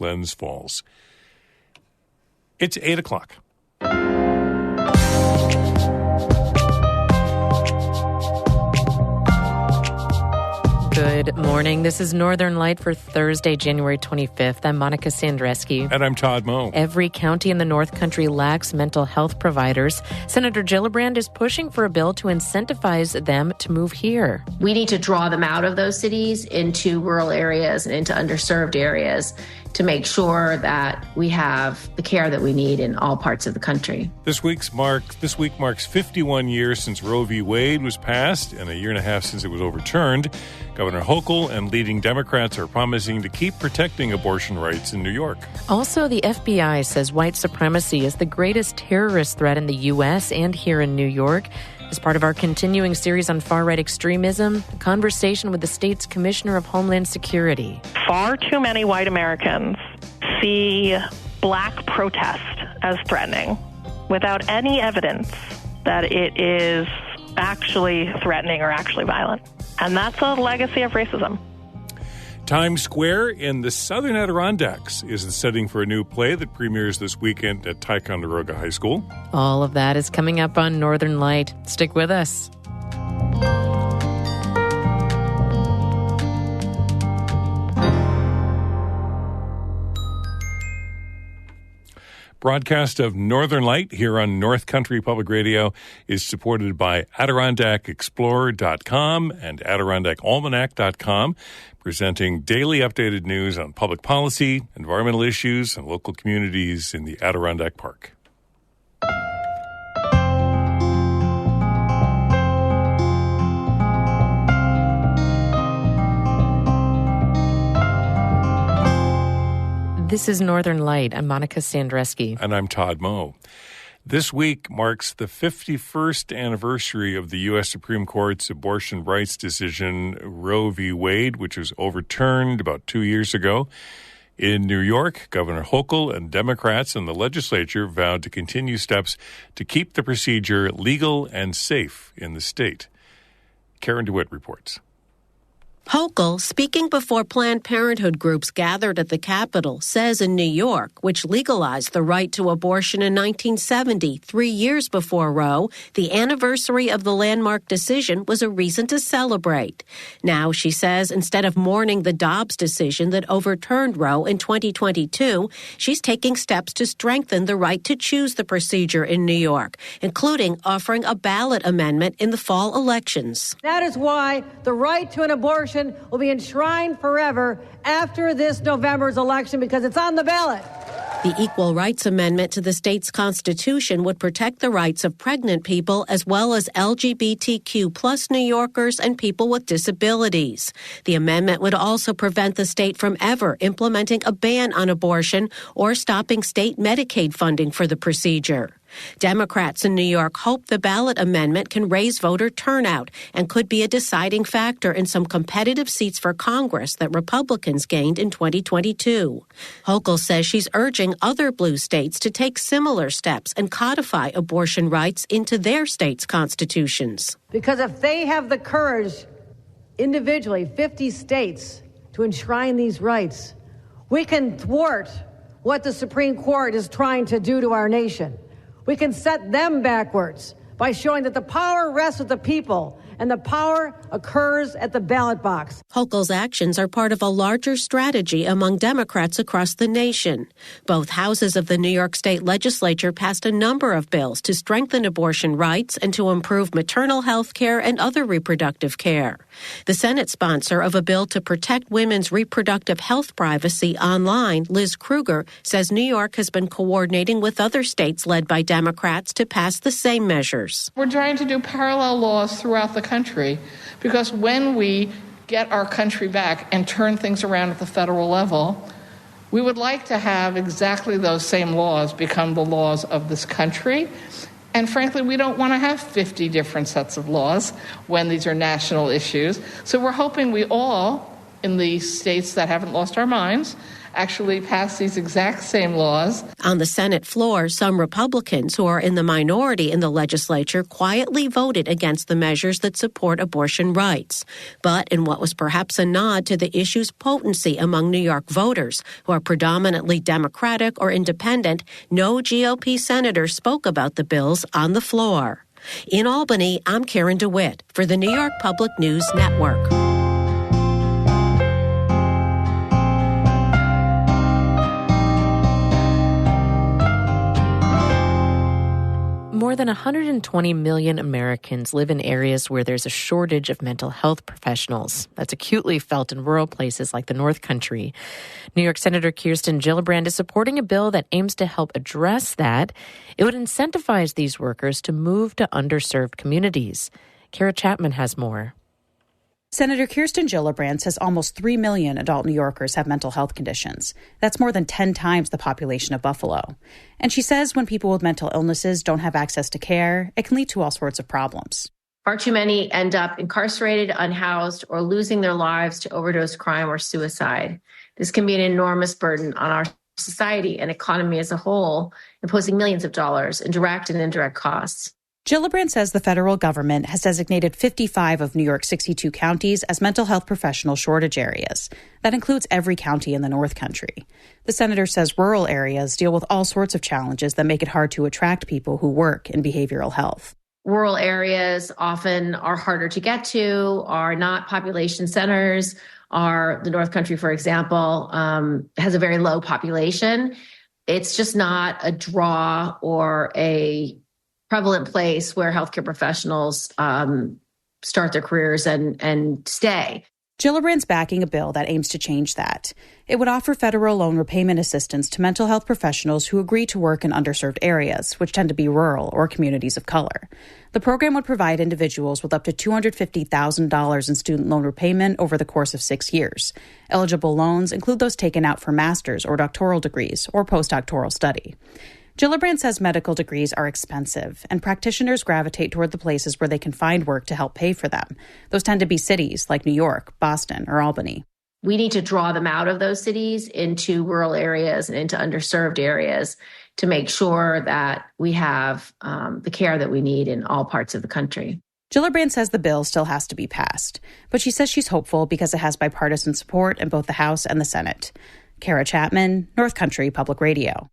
Glens Falls. It's 8 o'clock. Good morning. This is Northern Light for Thursday, January 25th. I'm Monica Sandreski. And I'm Todd Moe. Every county in the North Country lacks mental health providers. Senator Gillibrand is pushing for a bill to incentivize them to move here. We need to draw them out of those cities into rural areas and into underserved areas to make sure that we have the care that we need in all parts of the country. This week marks 51 years since Roe v. Wade was passed and a year and a half since it was overturned. Governor Hochul and leading Democrats are promising to keep protecting abortion rights in New York. Also, the FBI says white supremacy is the greatest terrorist threat in the U.S. and here in New York. As part of our continuing series on far-right extremism, a conversation with the state's Commissioner of Homeland Security. Far too many white Americans see black protest as threatening without any evidence that it is actually threatening or actually violent. And that's a legacy of racism. Times Square in the southern Adirondacks is the setting for a new play that premieres this weekend at Ticonderoga High School. All of that is coming up on Northern Light. Stick with us. Broadcast of Northern Light here on North Country Public Radio is supported by AdirondackExplorer.com and AdirondackAlmanac.com, presenting daily updated news on public policy, environmental issues, and local communities in the Adirondack Park. This is Northern Light. I'm Monica Sandreski. And I'm Todd Moe. This week marks the 51st anniversary of the U.S. Supreme Court's abortion rights decision, Roe v. Wade, which was overturned about 2 years ago. In New York, Governor Hochul and Democrats in the legislature vowed to continue steps to keep the procedure legal and safe in the state. Karen DeWitt reports. Hochul, speaking before Planned Parenthood groups gathered at the Capitol, says in New York, which legalized the right to abortion in 1970, 3 years before Roe, the anniversary of the landmark decision was a reason to celebrate. Now, she says, instead of mourning the Dobbs decision that overturned Roe in 2022, she's taking steps to strengthen the right to choose the procedure in New York, including offering a ballot amendment in the fall elections. That is why the right to an abortion will be enshrined forever after this November's election because it's on the ballot. The Equal Rights Amendment to the state's constitution would protect the rights of pregnant people as well as LGBTQ plus New Yorkers and people with disabilities. The amendment would also prevent the state from ever implementing a ban on abortion or stopping state Medicaid funding for the procedure. Democrats in New York hope the ballot amendment can raise voter turnout and could be a deciding factor in some competitive seats for Congress that Republicans gained in 2022. Hochul says she's urging other blue states to take similar steps and codify abortion rights into their states' constitutions. Because if they have the courage, individually, 50 states, to enshrine these rights, we can thwart what the Supreme Court is trying to do to our nation. We can set them backwards by showing that the power rests with the people and the power occurs at the ballot box. Hochul's actions are part of a larger strategy among Democrats across the nation. Both houses of the New York State Legislature passed a number of bills to strengthen abortion rights and to improve maternal health care and other reproductive care. The Senate sponsor of a bill to protect women's reproductive health privacy online, Liz Krueger, says New York has been coordinating with other states led by Democrats to pass the same measures. We're trying to do parallel laws throughout the country because when we get our country back and turn things around at the federal level, we would like to have exactly those same laws become the laws of this country. And frankly, we don't want to have 50 different sets of laws when these are national issues. So we're hoping we all, in the states that haven't lost our minds, actually pass these exact same laws. On the Senate floor, some Republicans who are in the minority in the legislature quietly voted against the measures that support abortion rights. But in what was perhaps a nod to the issue's potency among New York voters, who are predominantly Democratic or independent, no GOP senator spoke about the bills on the floor. In Albany, I'm Karen DeWitt for the New York Public News Network. More than 120 million Americans live in areas where there's a shortage of mental health professionals. That's acutely felt in rural places like the North Country. New York Senator Kirsten Gillibrand is supporting a bill that aims to help address that. It would incentivize these workers to move to underserved communities. Kara Chapman has more. Senator Kirsten Gillibrand says almost 3 million adult New Yorkers have mental health conditions. That's more than 10 times the population of Buffalo. And she says when people with mental illnesses don't have access to care, it can lead to all sorts of problems. Far too many end up incarcerated, unhoused, or losing their lives to overdose, crime, or suicide. This can be an enormous burden on our society and economy as a whole, imposing millions of dollars in direct and indirect costs. Gillibrand says the federal government has designated 55 of New York's 62 counties as mental health professional shortage areas. That includes every county in the North Country. The senator says rural areas deal with all sorts of challenges that make it hard to attract people who work in behavioral health. Rural areas often are harder to get to, are not population centers. The North Country, for example, has a very low population. It's just not a draw or a prevalent place where healthcare professionals start their careers and stay. Gillibrand's backing a bill that aims to change that. It would offer federal loan repayment assistance to mental health professionals who agree to work in underserved areas, which tend to be rural or communities of color. The program would provide individuals with up to $250,000 in student loan repayment over the course of 6 years. Eligible loans include those taken out for master's or doctoral degrees or postdoctoral study. Gillibrand says medical degrees are expensive, and practitioners gravitate toward the places where they can find work to help pay for them. Those tend to be cities like New York, Boston, or Albany. We need to draw them out of those cities into rural areas and into underserved areas to make sure that we have the care that we need in all parts of the country. Gillibrand says the bill still has to be passed, but she says she's hopeful because it has bipartisan support in both the House and the Senate. Kara Chapman, North Country Public Radio.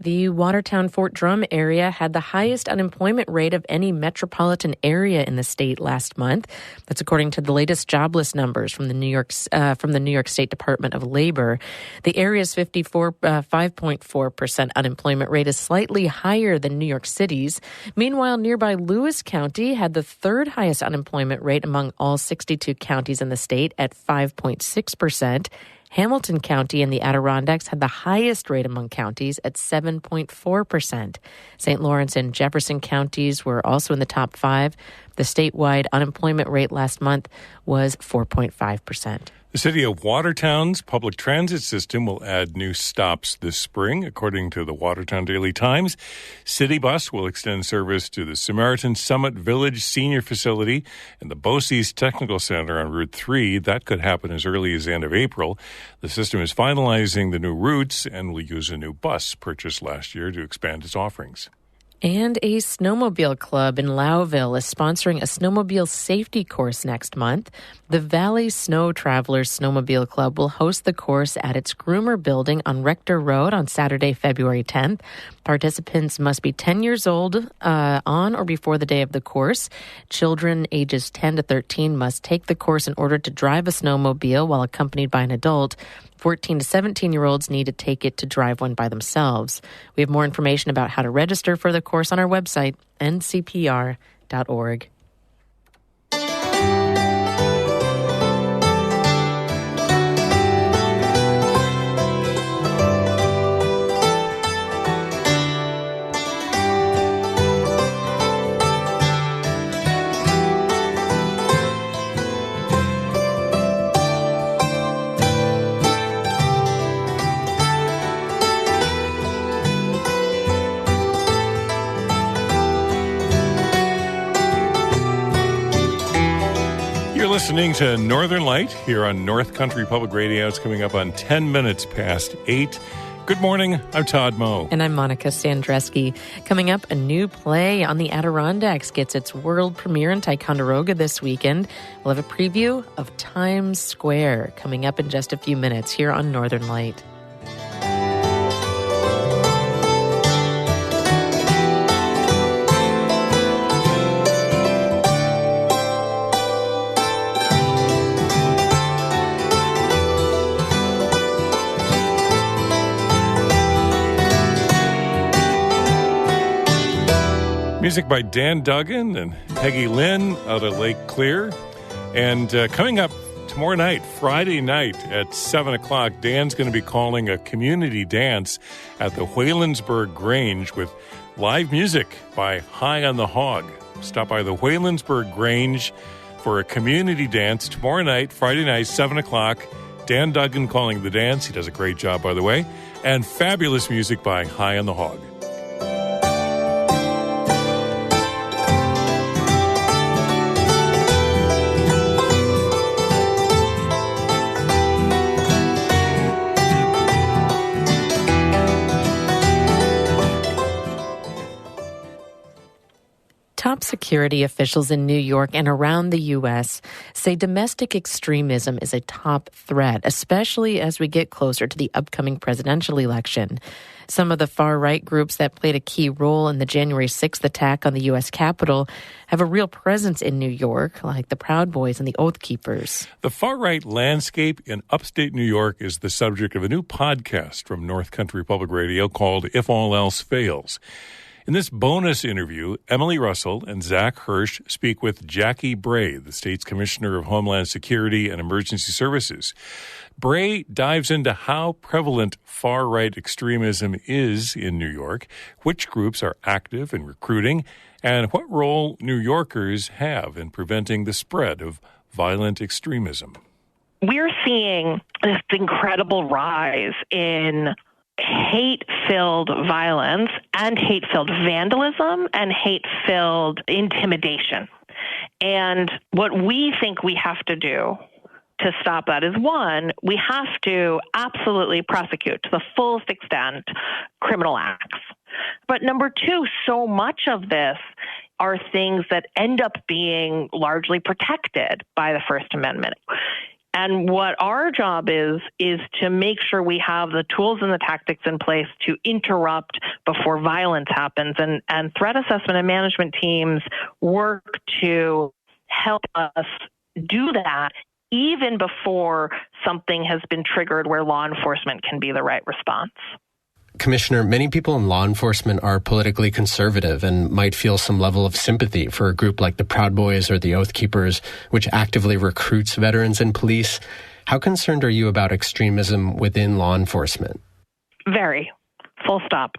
The Watertown-Fort Drum area had the highest unemployment rate of any metropolitan area in the state last month. That's according to the latest jobless numbers from the New York State Department of Labor. The area's 5.4% unemployment rate is slightly higher than New York City's. Meanwhile, nearby Lewis County had the third highest unemployment rate among all 62 counties in the state at 5.6%. Hamilton County and the Adirondacks had the highest rate among counties at 7.4%. St. Lawrence and Jefferson counties were also in the top 5. The statewide unemployment rate last month was 4.5%. The city of Watertown's public transit system will add new stops this spring, according to the Watertown Daily Times. City Bus will extend service to the Samaritan Summit Village Senior Facility and the BOCES Technical Center on Route 3. That could happen as early as the end of April. The system is finalizing the new routes and will use a new bus purchased last year to expand its offerings. And a snowmobile club in Lowville is sponsoring a snowmobile safety course next month. The Valley Snow Travelers Snowmobile Club will host the course at its groomer building on Rector Road on Saturday, February 10th. Participants must be 10 years old on or before the day of the course. Children ages 10 to 13 must take the course in order to drive a snowmobile while accompanied by an adult. 14 to 17-year-olds need to take it to drive one by themselves. We have more information about how to register for the course on our website, ncpr.org. listening to Northern Light here on North Country Public Radio. It's coming up on 10 minutes past 8. Good morning. I'm Todd Moe. And I'm Monica Sandreski. Coming up, a new play on the Adirondacks gets its world premiere in Ticonderoga this weekend. We'll have a preview of Times Square coming up in just a few minutes here on Northern Light. Music by Dan Duggan and Peggy Lynn out of Lake Clear. And coming up tomorrow night, Friday night at 7 o'clock, Dan's going to be calling a community dance at the Whalensburg Grange with live music by High on the Hog. Stop by the Whalensburg Grange for a community dance tomorrow night, Friday night, 7 o'clock. Dan Duggan calling the dance. He does a great job, by the way. And fabulous music by High on the Hog. Top security officials in New York and around the U.S. say domestic extremism is a top threat, especially as we get closer to the upcoming presidential election. Some of the far-right groups that played a key role in the January 6th attack on the U.S. Capitol have a real presence in New York, like the Proud Boys and the Oath Keepers. The far-right landscape in upstate New York is the subject of a new podcast from North Country Public Radio called If All Else Fails. In this bonus interview, Emily Russell and Zach Hirsch speak with Jackie Bray, the state's Commissioner of Homeland Security and Emergency Services. Bray dives into how prevalent far-right extremism is in New York, which groups are active in recruiting, and what role New Yorkers have in preventing the spread of violent extremism. We're seeing this incredible rise in hate-filled violence and hate-filled vandalism and hate-filled intimidation. And what we think we have to do to stop that is, one, we have to absolutely prosecute to the fullest extent criminal acts. But number two, so much of this are things that end up being largely protected by the First Amendment. And what our job is to make sure we have the tools and the tactics in place to interrupt before violence happens. And threat assessment and management teams work to help us do that even before something has been triggered where law enforcement can be the right response. Commissioner, many people in law enforcement are politically conservative and might feel some level of sympathy for a group like the Proud Boys or the Oath Keepers, which actively recruits veterans and police. How concerned are you about extremism within law enforcement? Very. Full stop.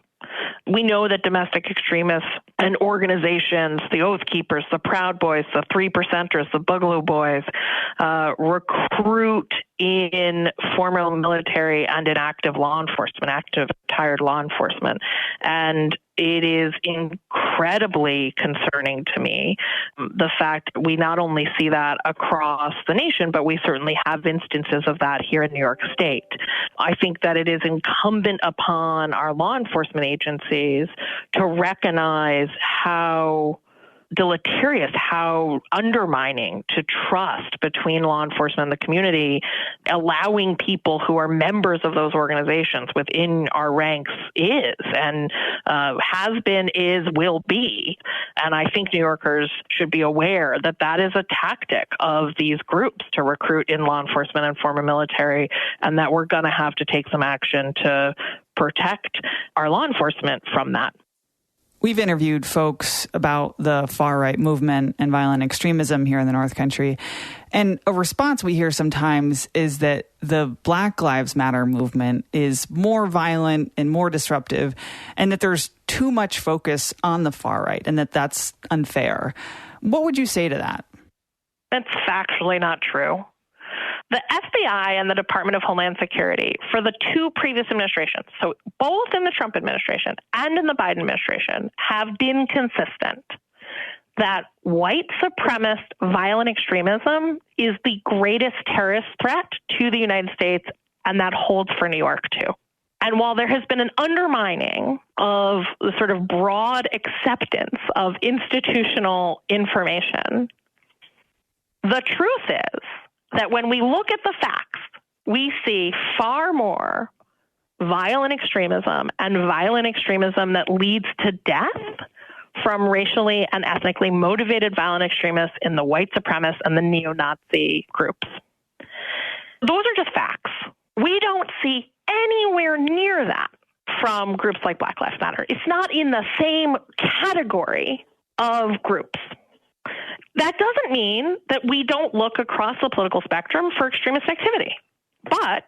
We know that domestic extremists and organizations, the Oath Keepers, the Proud Boys, the Three Percenters, the Boogaloo Boys, recruit in former military and in active law enforcement, active retired law enforcement. And it is incredibly concerning to me, the fact we not only see that across the nation, but we certainly have instances of that here in New York State. I think that it is incumbent upon our law enforcement agencies to recognize how deleterious, how undermining to trust between law enforcement and the community, allowing people who are members of those organizations within our ranks is and has been, is, will be. And I think New Yorkers should be aware that that is a tactic of these groups to recruit in law enforcement and former military, and that we're going to have to take some action to protect our law enforcement from that. We've interviewed folks about the far-right movement and violent extremism here in the North Country. And a response we hear sometimes is that the Black Lives Matter movement is more violent and more disruptive, and that there's too much focus on the far-right, and that that's unfair. What would you say to that? That's factually not true. The FBI and the Department of Homeland Security, for the two previous administrations, so both in the Trump administration and in the Biden administration, have been consistent that white supremacist violent extremism is the greatest terrorist threat to the United States, and that holds for New York too. And while there has been an undermining of the sort of broad acceptance of institutional information, the truth is that when we look at the facts, we see far more violent extremism and violent extremism that leads to death from racially and ethnically motivated violent extremists in the white supremacist and the neo-Nazi groups. Those are just facts. We don't see anywhere near that from groups like Black Lives Matter. It's not in the same category of groups. That doesn't mean that we don't look across the political spectrum for extremist activity, but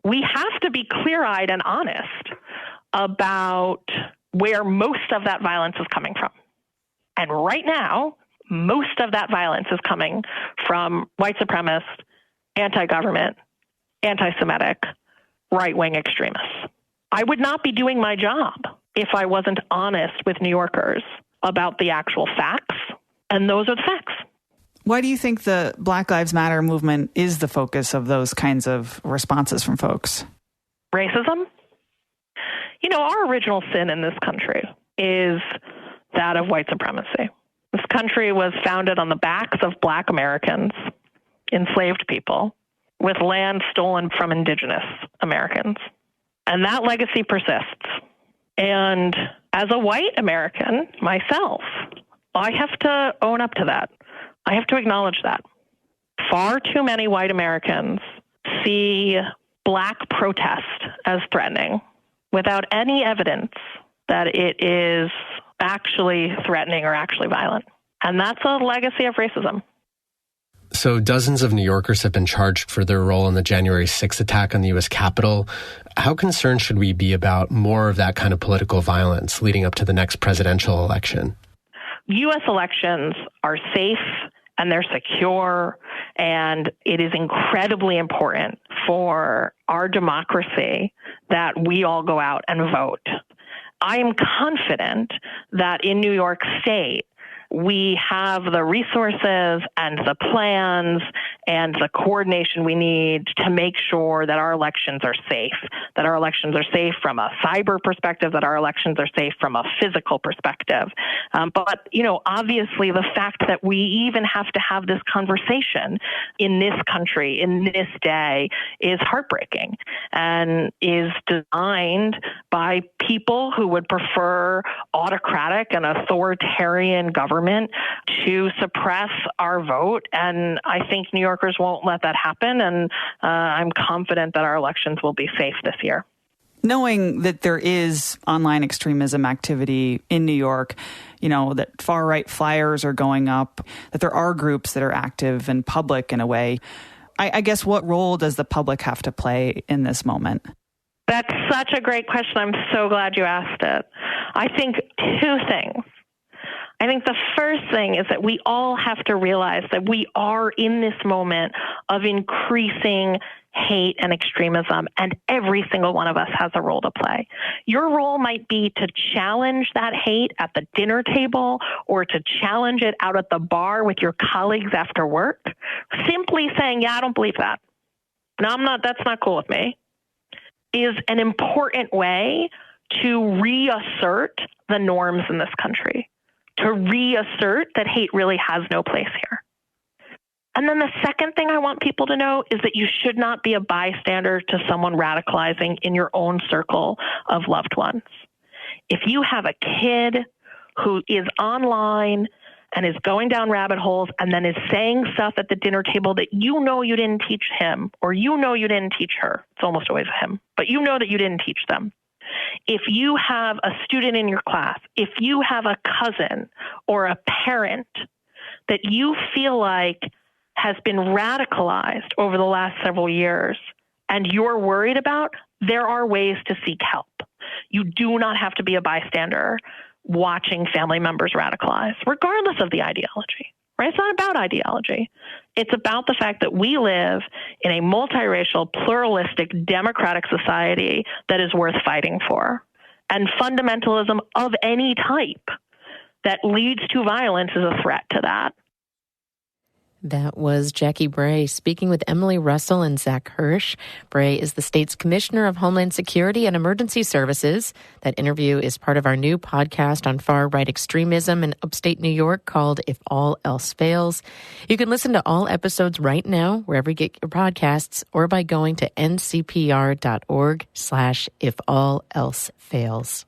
we have to be clear-eyed and honest about where most of that violence is coming from. And right now, most of that violence is coming from white supremacist, anti-government, anti-Semitic, right-wing extremists. I would not be doing my job if I wasn't honest with New Yorkers about the actual facts, and those are the facts. Why do you think the Black Lives Matter movement is the focus of those kinds of responses from folks? Racism? You know, our original sin in this country is that of white supremacy. This country was founded on the backs of Black Americans, enslaved people, with land stolen from indigenous Americans. And that legacy persists. And as a white American myself, I have to own up to that. I have to acknowledge that. Far too many white Americans see Black protest as threatening without any evidence that it is actually threatening or actually violent. And that's a legacy of racism. So dozens of New Yorkers have been charged for their role in the January 6th attack on the U.S. Capitol. How concerned should we be about more of that kind of political violence leading up to the next presidential election? U.S. elections are safe and they're secure, and it is incredibly important for our democracy that we all go out and vote. I am confident that in New York State, we have the resources and the plans and the coordination we need to make sure that our elections are safe, that our elections are safe from a cyber perspective, that our elections are safe from a physical perspective. But, you know, obviously the fact that we even have to have this conversation in this country, in this day, is heartbreaking and is designed by people who would prefer autocratic and authoritarian government to suppress our vote. And I think New Yorkers won't let that happen. And I'm confident that our elections will be safe this year. Knowing that there is online extremism activity in New York, you know, that far-right flyers are going up, that there are groups that are active and public in a way, I guess what role does the public have to play in this moment? That's such a great question. I'm so glad you asked it. I think two things. I think the first thing is that we all have to realize that we are in this moment of increasing hate and extremism, and every single one of us has a role to play. Your role might be to challenge that hate at the dinner table or to challenge it out at the bar with your colleagues after work. Simply saying, yeah, I don't believe that. No, I'm not, that's not cool with me, is an important way to reassert the norms in this country, to reassert that hate really has no place here. And then the second thing I want people to know is that you should not be a bystander to someone radicalizing in your own circle of loved ones. If you have a kid who is online and is going down rabbit holes and then is saying stuff at the dinner table that you know you didn't teach him or you know you didn't teach her, it's almost always him, but you know that you didn't teach them. If you have a student in your class, if you have a cousin or a parent that you feel like has been radicalized over the last several years and you're worried about, there are ways to seek help. You do not have to be a bystander watching family members radicalize, regardless of the ideology. Right? It's not about ideology. It's about the fact that we live in a multiracial, pluralistic, democratic society that is worth fighting for. And fundamentalism of any type that leads to violence is a threat to that. That was Jackie Bray speaking with Emily Russell and Zach Hirsch. Bray is the state's Commissioner of Homeland Security and Emergency Services. That interview is part of our new podcast on far-right extremism in upstate New York called If All Else Fails. You can listen to all episodes right now wherever you get your podcasts or by going to ncpr.org/ifallelsefails.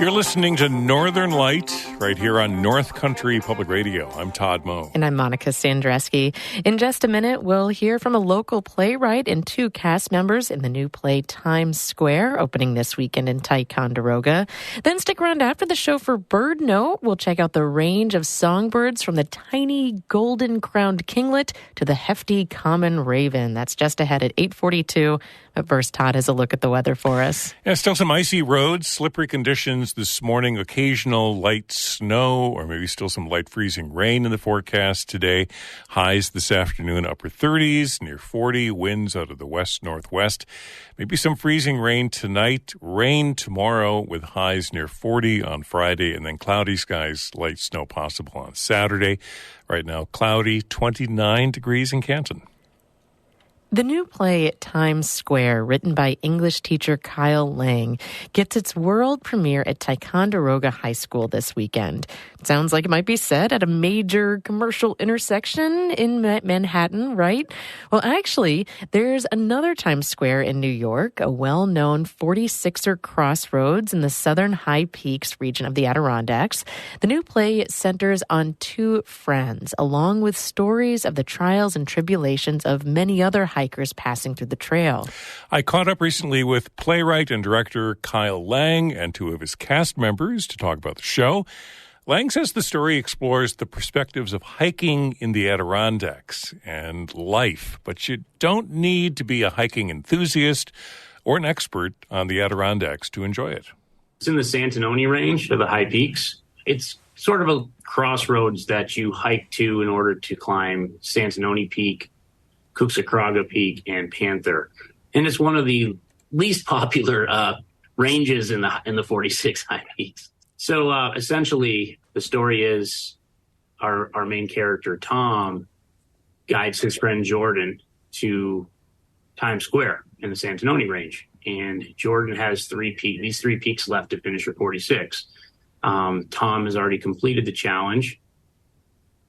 You're listening to Northern Light right here on North Country Public Radio. I'm Todd Moe. And I'm Monica Sandreski. In just a minute, we'll hear from a local playwright and 2 cast members in the new play Times Square, opening this weekend in Ticonderoga. Then stick around after the show for Bird Note. We'll check out the range of songbirds from the tiny golden-crowned kinglet to the hefty common raven. That's just ahead at 8:42. But first, Todd has a look at the weather for us. Yeah, still some icy roads, slippery conditions this morning, occasional light snow, or maybe still some light freezing rain in the forecast today. Highs this afternoon, upper 30s, near 40, winds out of the west-northwest. Maybe some freezing rain tonight, rain tomorrow with highs near 40 on Friday, and then cloudy skies, light snow possible on Saturday. Right now, cloudy, 29 degrees in Canton. The new play Times Square, written by English teacher Kyle Lang, gets its world premiere at Ticonderoga High School this weekend. It sounds like it might be set at a major commercial intersection in Manhattan, right? Well, actually, there's another Times Square in New York, a well-known 46er crossroads in the southern High Peaks region of the Adirondacks. The new play centers on 2 friends, along with stories of the trials and tribulations of many other hikers passing through the trail. I caught up recently with playwright and director Kyle Lang and 2 of his cast members to talk about the show. Lang says the story explores the perspectives of hiking in the Adirondacks and life, but you don't need to be a hiking enthusiast or an expert on the Adirondacks to enjoy it. It's in the Santanoni range of the High Peaks. It's sort of a crossroads that you hike to in order to climb Santanoni Peak, Cuxacraga Peak, and Panther. And it's one of the least popular ranges in the 46 High Peaks. So essentially, the story is our main character, Tom, guides his friend Jordan to Times Square in the Santanoni range. And Jordan has these 3 peaks left to finish for 46. Tom has already completed the challenge,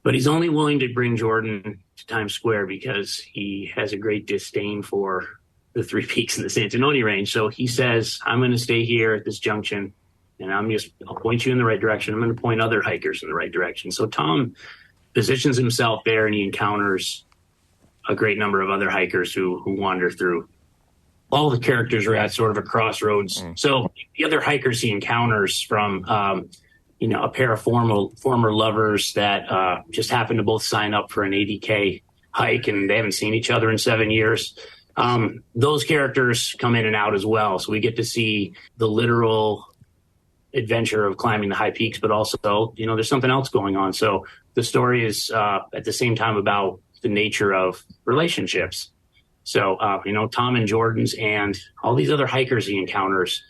but he's only willing to bring Jordan to Times Square because he has a great disdain for the 3 peaks in the Santanoni range. So he says, I'm going to stay here at this junction, and I'll point you in the right direction. I'm going to point other hikers in the right direction. So Tom positions himself there, and he encounters a great number of other hikers who wander through. All the characters are at sort of a crossroads. So the other hikers he encounters from, a pair of former lovers that just happen to both sign up for an 80K hike, and they haven't seen each other in 7 years. Those characters come in and out as well. So we get to see the literal adventure of climbing the high peaks, but also, there's something else going on. So the story is at the same time about the nature of relationships. So, Tom and Jordan's and all these other hikers he encounters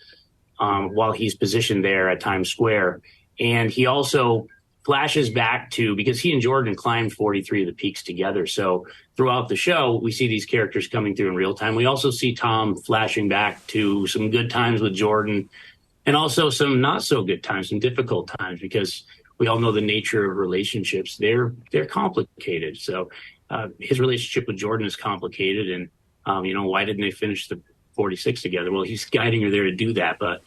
while he's positioned there at Times Square. And he also flashes back to, because he and Jordan climbed 43 of the peaks together. So throughout the show, we see these characters coming through in real time. We also see Tom flashing back to some good times with Jordan, and also some not so good times, some difficult times, because we all know the nature of relationships. They're complicated. So his relationship with Jordan is complicated. And, why didn't they finish the 46 together? Well, he's guiding her there to do that. But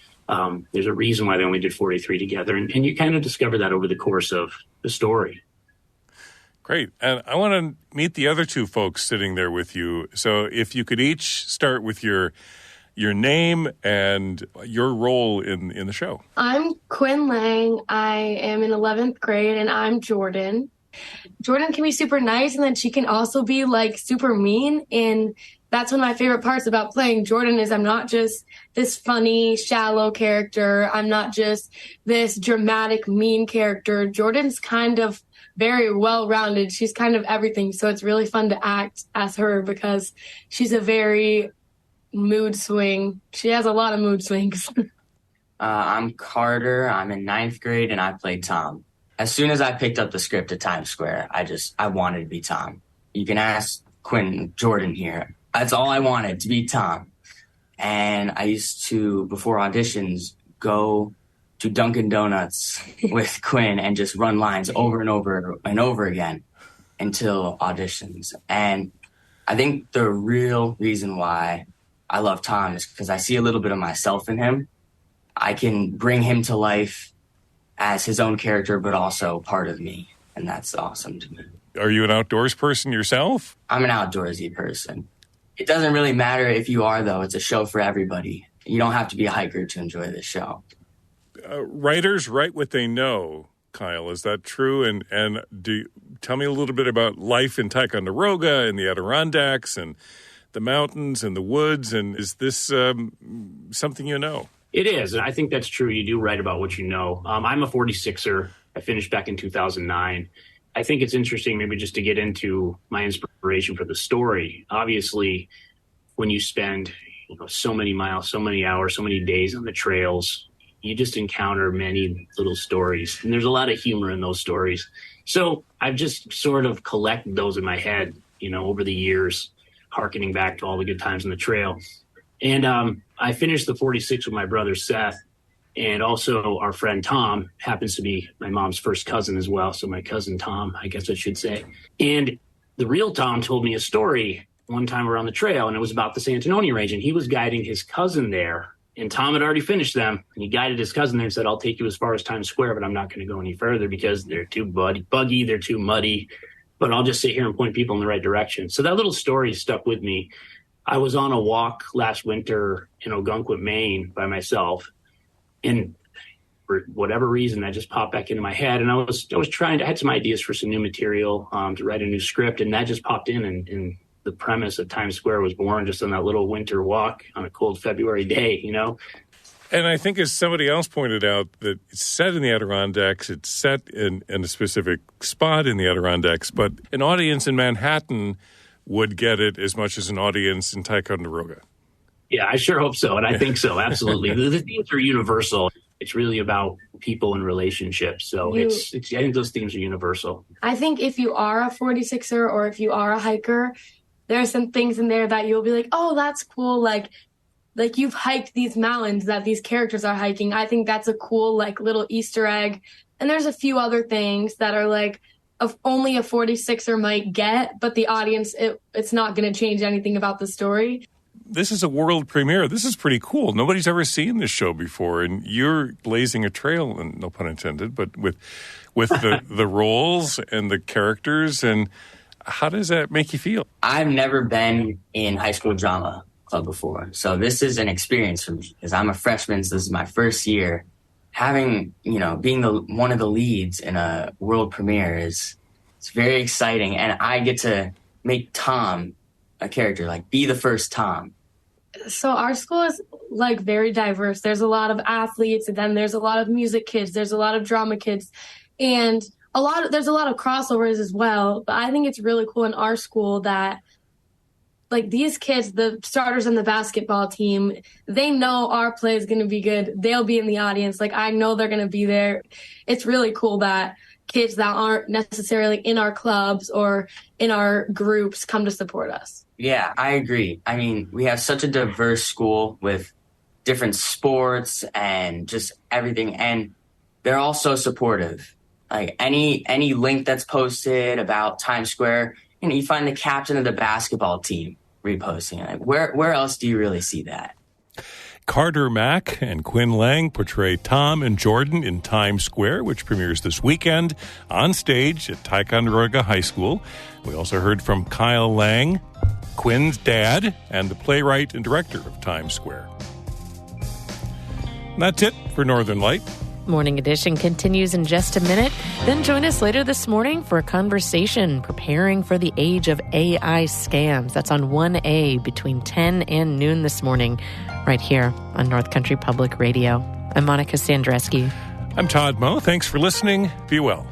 there's a reason why they only did 43 together. And you kind of discover that over the course of the story. Great. And I want to meet the other 2 folks sitting there with you. So if you could each start with your your name and your role in the show. I'm Quinn Lang. I am in 11th grade, and I'm Jordan. Jordan can be super nice, and then she can also be, like, super mean, and that's one of my favorite parts about playing Jordan is I'm not just this funny, shallow character. I'm not just this dramatic, mean character. Jordan's kind of very well-rounded. She's kind of everything, so it's really fun to act as her because she's a very mood swing. She has a lot of mood swings. I'm Carter. I'm in 9th grade, and I play Tom. As soon as I picked up the script at Times Square, I wanted to be Tom. You can ask Quinn Jordan here. That's all I wanted, to be Tom. And I used to, before auditions, go to Dunkin' Donuts with Quinn and just run lines over and over and over again until auditions. And I think the real reason why I love Tom is because I see a little bit of myself in him. I can bring him to life as his own character, but also part of me. And that's awesome to me. Are you an outdoors person yourself? I'm an outdoorsy person. It doesn't really matter if you are, though. It's a show for everybody. You don't have to be a hiker to enjoy this show. Writers write what they know, Kyle. Is that true? And tell me a little bit about life in Ticonderoga and the Adirondacks and the mountains and the woods. And is this something you know? It is. And I think that's true. You do write about what you know. I'm a 46er. I finished back in 2009. I think it's interesting maybe just to get into my inspiration for the story. Obviously, when you spend so many miles, so many hours, so many days on the trails, you just encounter many little stories. And there's a lot of humor in those stories. So I've just sort of collected those in my head, over the years, hearkening back to all the good times on the trail. And I finished the 46 with my brother Seth. And also our friend Tom happens to be my mom's first cousin as well. So my cousin Tom, I guess I should say. And the real Tom told me a story one time around the trail, and it was about the San Antonio Range. And he was guiding his cousin there. And Tom had already finished them. And he guided his cousin there and said, I'll take you as far as Times Square, but I'm not going to go any further because they're too buggy, they're too muddy. But I'll just sit here and point people in the right direction. So that little story stuck with me. I was on a walk last winter in Ogunquit, Maine by myself. And for whatever reason, that just popped back into my head. And I had some ideas for some new material to write a new script. And that just popped in. And the premise of Times Square was born just on that little winter walk on a cold February day, And I think as somebody else pointed out, that it's set in the Adirondacks, it's set in a specific spot in the Adirondacks, but an audience in Manhattan would get it as much as an audience in Ticonderoga. Yeah, I sure hope so. And I think so. Absolutely. The themes are universal. It's really about people and relationships. So I think those themes are universal. I think if you are a 46er or if you are a hiker, there are some things in there that you'll be like, oh, that's cool. Like you've hiked these mountains that these characters are hiking. I think that's a cool, little Easter egg. And there's a few other things that are only a 46er might get, but the audience, it's not going to change anything about the story. This is a world premiere. This is pretty cool. Nobody's ever seen this show before, and you're blazing a trail, and no pun intended, but with the roles and the characters. And how does that make you feel? I've never been in high school drama club before, so this is an experience for me because I'm a freshman. So this is my first year. Having being one of the leads in a world premiere it's very exciting, and I get to make Tom a character, be the first Tom. So our school is very diverse. There's a lot of athletes, and then there's a lot of music kids. There's a lot of drama kids, and there's a lot of crossovers as well. But I think it's really cool in our school that these kids, the starters on the basketball team, they know our play is going to be good. They'll be in the audience. I know they're going to be there. It's really cool that kids that aren't necessarily in our clubs or in our groups come to support us. Yeah, I agree. I mean, we have such a diverse school with different sports and just everything. And they're all so supportive. Any link that's posted about Times Square, you find the captain of the basketball team reposting it. Where else do you really see that? Carter Mack and Quinn Lang portray Tom and Jordan in Times Square, which premieres this weekend on stage at Ticonderoga High School. We also heard from Kyle Lang. Quinn's dad and the playwright and director of Times Square. And that's it for Northern Light. Morning Edition continues in just a minute. Then join us later this morning for a conversation preparing for the age of AI scams. That's on 1A between 10 and noon this morning, right here on North Country Public Radio. I'm Monica Sandreski. I'm Todd Moe. Thanks for listening. Be well.